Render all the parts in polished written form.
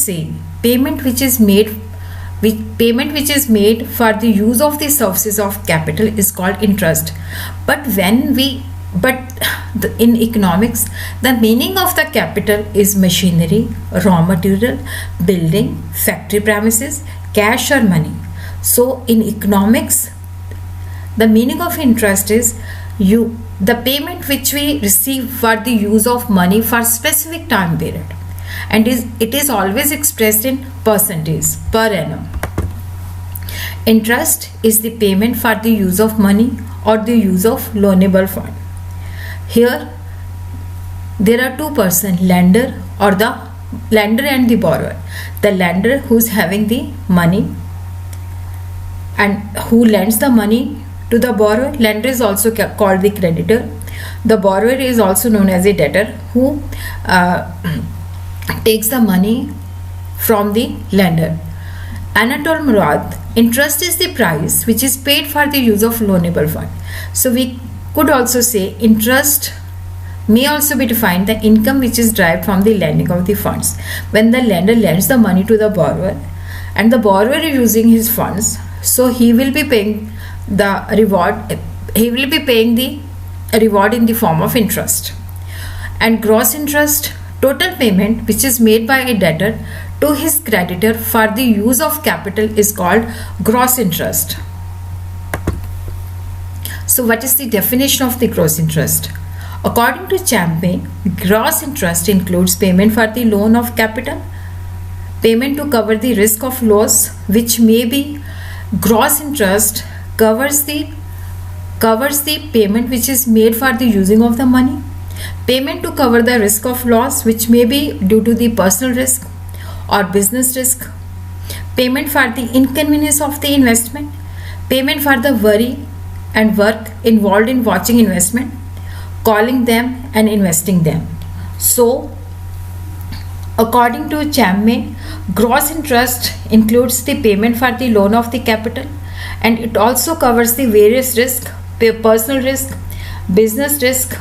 say payment which is made for the use of the services of capital is called interest. But in economics, the meaning of the capital is machinery, raw material, building, factory premises, cash or money. So in economics, the meaning of interest is the payment which we receive for the use of money for specific time period, and it is always expressed in percentage per annum. Interest is the payment for the use of money or the use of loanable fund. Here there are two persons, lender and the borrower. The lender who is having the money and who lends the money to the borrower. Lender is also called the creditor. The borrower is also known as a debtor who takes the money from the lender. Anatole Murad, interest is the price which is paid for the use of loanable fund. So we could also say interest may also be defined the income which is derived from the lending of the funds. When the lender lends the money to the borrower and the borrower is using his funds, so he will be paying the reward. He will be paying the reward in the form of interest. And gross interest, total payment which is made by a debtor to his creditor for the use of capital is called gross interest. So what is the definition of the gross interest? According to Champagne, gross interest includes payment for the loan of capital, payment to cover the risk of loss, which may be gross interest covers the payment which is made for the using of the money, payment to cover the risk of loss which may be due to the personal risk or business risk, payment for the inconvenience of the investment, payment for the worry and work involved in watching investment, calling them and investing them. So according to Champagne, gross interest includes the payment for the loan of the capital, and it also covers the various risk, personal risk, business risk,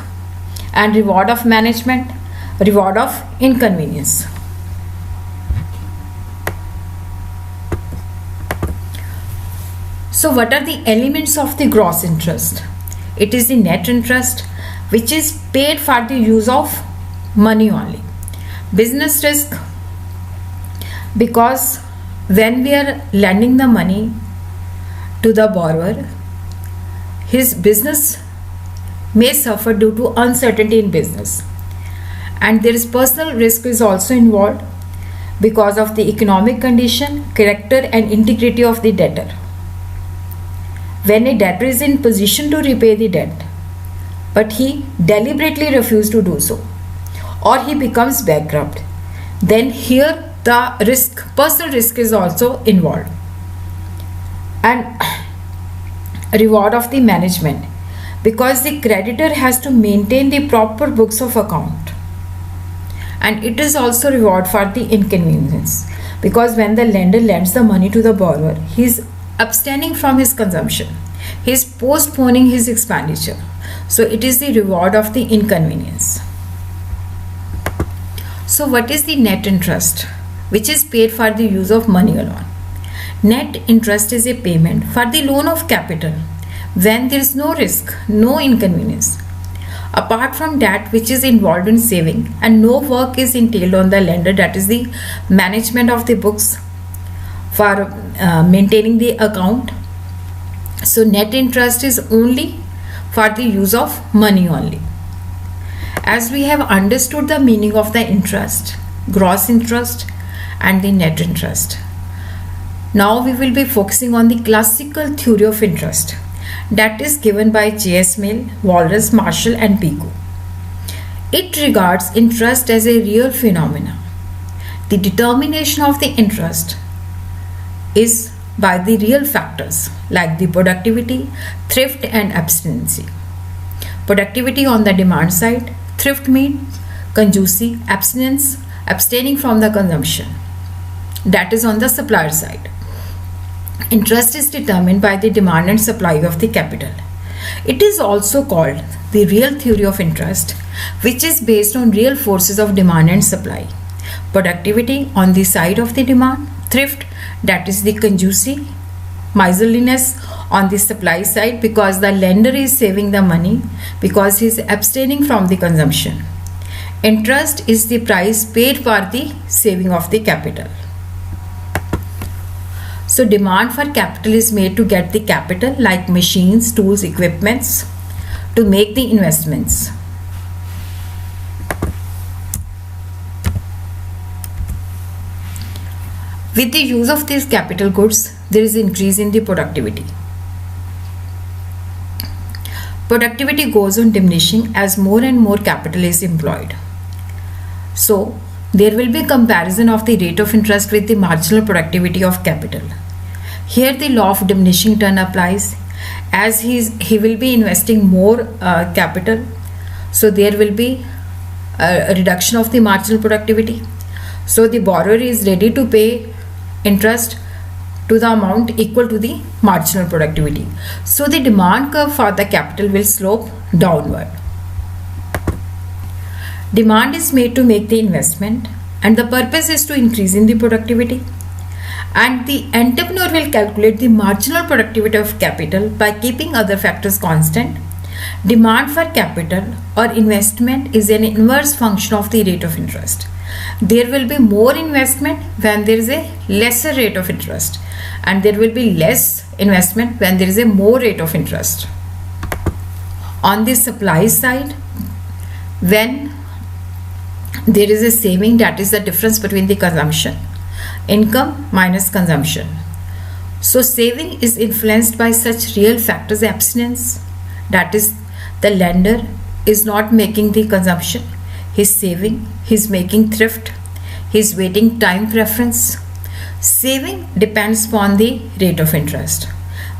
and reward of management, reward of inconvenience. So what are the elements of the gross interest? It is the net interest which is paid for the use of money only. Business risk, because when we are lending the money to the borrower, his business may suffer due to uncertainty in business, and there is personal risk is also involved because of the economic condition, character and integrity of the debtor. When a debtor is in position to repay the debt but he deliberately refuses to do so, or he becomes bankrupt, then here the personal risk is also involved. And reward of the management, because the creditor has to maintain the proper books of account, and it is also reward for the inconvenience, because when the lender lends the money to the borrower, he is abstaining from his consumption, he is postponing his expenditure, so it is the reward of the inconvenience. So what is the net interest, which is paid for the use of money alone? Net interest is a payment for the loan of capital when there is no risk, no inconvenience, apart from that which is involved in saving, and no work is entailed on the lender, that is the management of the books for maintaining the account. So net interest is only for the use of money only. As we have understood the meaning of the interest, gross interest and the net interest, now we will be focusing on the classical theory of interest, that is given by J.S. Mill, Walras, Marshall and Pico. It regards interest as a real phenomena. The determination of the interest is by the real factors like the productivity, thrift and abstinency. Productivity on the demand side, thrift means conjugacy, abstinence, abstaining from the consumption, that is on the supplier side. Interest is determined by the demand and supply of the capital. It is also called the real theory of interest, which is based on real forces of demand and supply. Productivity on the side of the demand. Thrift, that is the conjugacy, miserliness on the supply side, because the lender is saving the money because he is abstaining from the consumption. Interest is the price paid for the saving of the capital. So demand for capital is made to get the capital like machines, tools, equipments to make the investments. With the use of these capital goods, there is increase in the productivity. Productivity goes on diminishing as more and more capital is employed. So, there will be comparison of the rate of interest with the marginal productivity of capital. Here the law of diminishing return applies, as he will be investing more capital, so there will be a reduction of the marginal productivity. So the borrower is ready to pay interest to the amount equal to the marginal productivity. So the demand curve for the capital will slope downward. Demand is made to make the investment, and the purpose is to increase in the productivity. And the entrepreneur will calculate the marginal productivity of capital by keeping other factors constant. Demand for capital or investment is an inverse function of the rate of interest. There will be more investment when there is a lesser rate of interest, and there will be less investment when there is a more rate of interest. On the supply side, when there is a saving, that is the difference between the consumption, income minus consumption. So saving is influenced by such real factors: abstinence, that is the lender is not making the consumption, he's saving, he's making thrift, he's waiting time preference. Saving depends upon the rate of interest.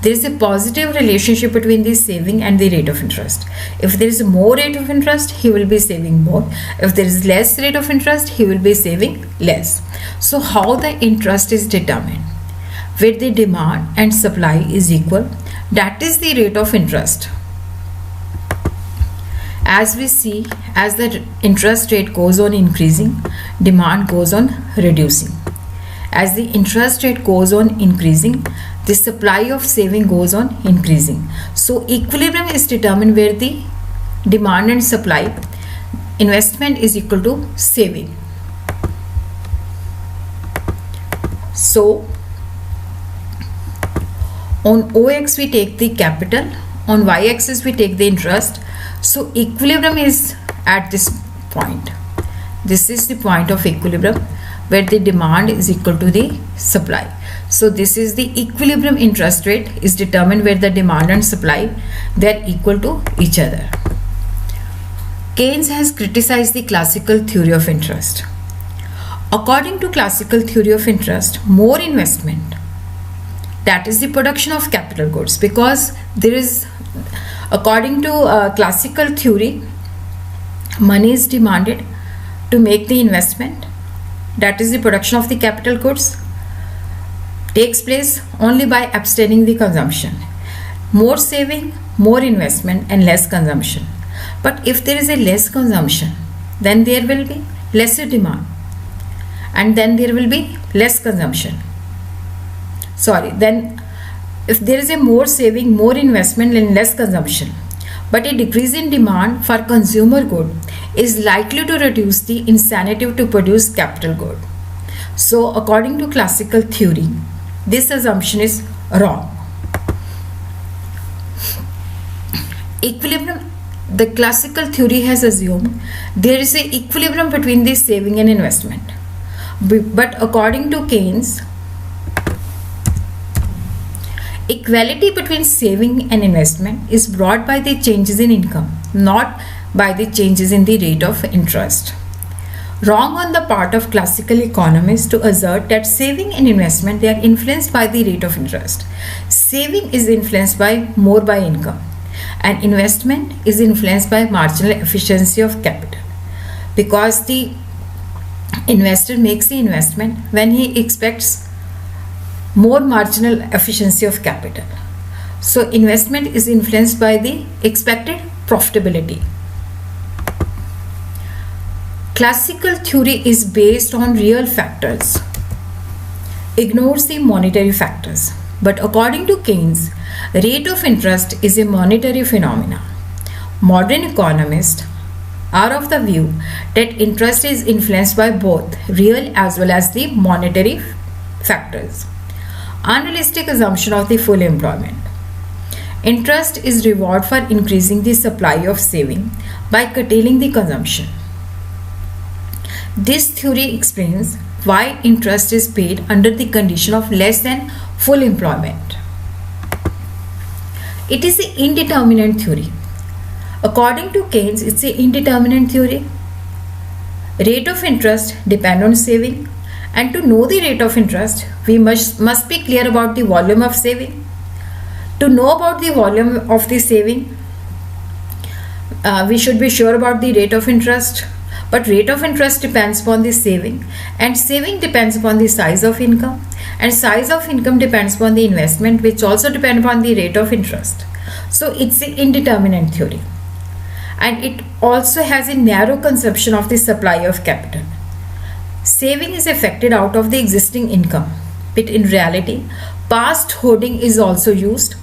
There is a positive relationship between the saving and the rate of interest. If there is more rate of interest, he will be saving more. If there is less rate of interest, he will be saving less. So how the interest is determined? Where the demand and supply is equal, that is the rate of interest. As we see, as the interest rate goes on increasing, demand goes on reducing. As the interest rate goes on increasing, the supply of saving goes on increasing. So equilibrium is determined where the demand and supply, investment is equal to saving. So on OX we take the capital, on Y axis we take the interest. So equilibrium is at this point. This is the point of equilibrium where the demand is equal to the supply. So this is the equilibrium interest rate is determined where the demand and supply, they are equal to each other. Keynes has criticized the classical theory of interest. According to classical theory of interest, more investment, that is the production of capital goods, because there is, according to classical theory, money is demanded to make the investment, that is the production of the capital goods, takes place only by abstaining the consumption. More saving, more investment, and less consumption. But if there is a less consumption, then there will be lesser demand, and then there will be less consumption. Then if there is a more saving, more investment, and less consumption, but a decrease in demand for consumer good is likely to reduce the incentive to produce capital good. So according to classical theory, this assumption is wrong. Equilibrium, the classical theory has assumed there is an equilibrium between the saving and investment. But according to Keynes, equality between saving and investment is brought by the changes in income, not by the changes in the rate of interest. Wrong on the part of classical economists to assert that saving and investment, they are influenced by the rate of interest. Saving is influenced more by income, and investment is influenced by marginal efficiency of capital, because the investor makes the investment when he expects more marginal efficiency of capital. So investment is influenced by the expected profitability. Classical theory is based on real factors, ignores the monetary factors. But according to Keynes, rate of interest is a monetary phenomenon. Modern economists are of the view that interest is influenced by both real as well as the monetary factors. Unrealistic assumption of the full employment. Interest is reward for increasing the supply of saving by curtailing the consumption. This theory explains why interest is paid under the condition of less than full employment. It is the indeterminate theory. According to Keynes, it's an indeterminate theory. Rate of interest depends on saving, and to know the rate of interest, we must be clear about the volume of saving. To know about the volume of the saving, we should be sure about the rate of interest. But rate of interest depends upon the saving, and saving depends upon the size of income, and size of income depends upon the investment, which also depend upon the rate of interest. So it's an indeterminate theory, and it also has a narrow conception of the supply of capital. Saving is affected out of the existing income, but in reality, past hoarding is also used.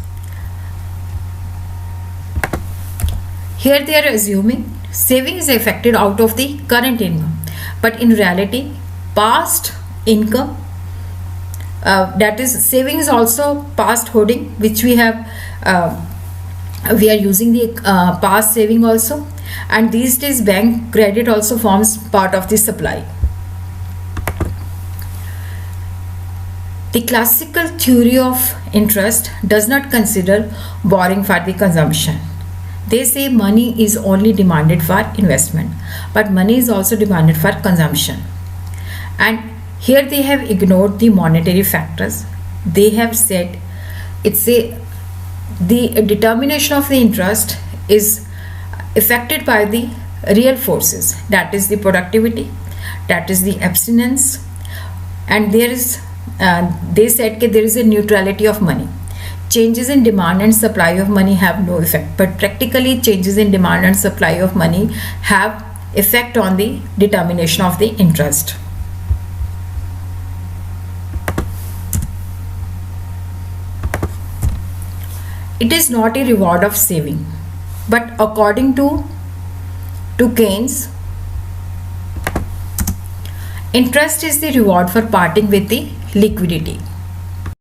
Here they are assuming saving is affected out of the current income, but in reality, past income, that is saving is also past hoarding, which we have. We are using the past saving also, and these days bank credit also forms part of the supply. The classical theory of interest does not consider borrowing for the consumption. They say money is only demanded for investment, but money is also demanded for consumption. And here they have ignored the monetary factors. They have said the determination of the interest is affected by the real forces, that is the productivity, that is the abstinence, and there is they said that there is a neutrality of money. Changes in demand and supply of money have no effect, but practically changes in demand and supply of money have effect on the determination of the interest. It is not a reward of saving, but according to Keynes, interest is the reward for parting with the liquidity.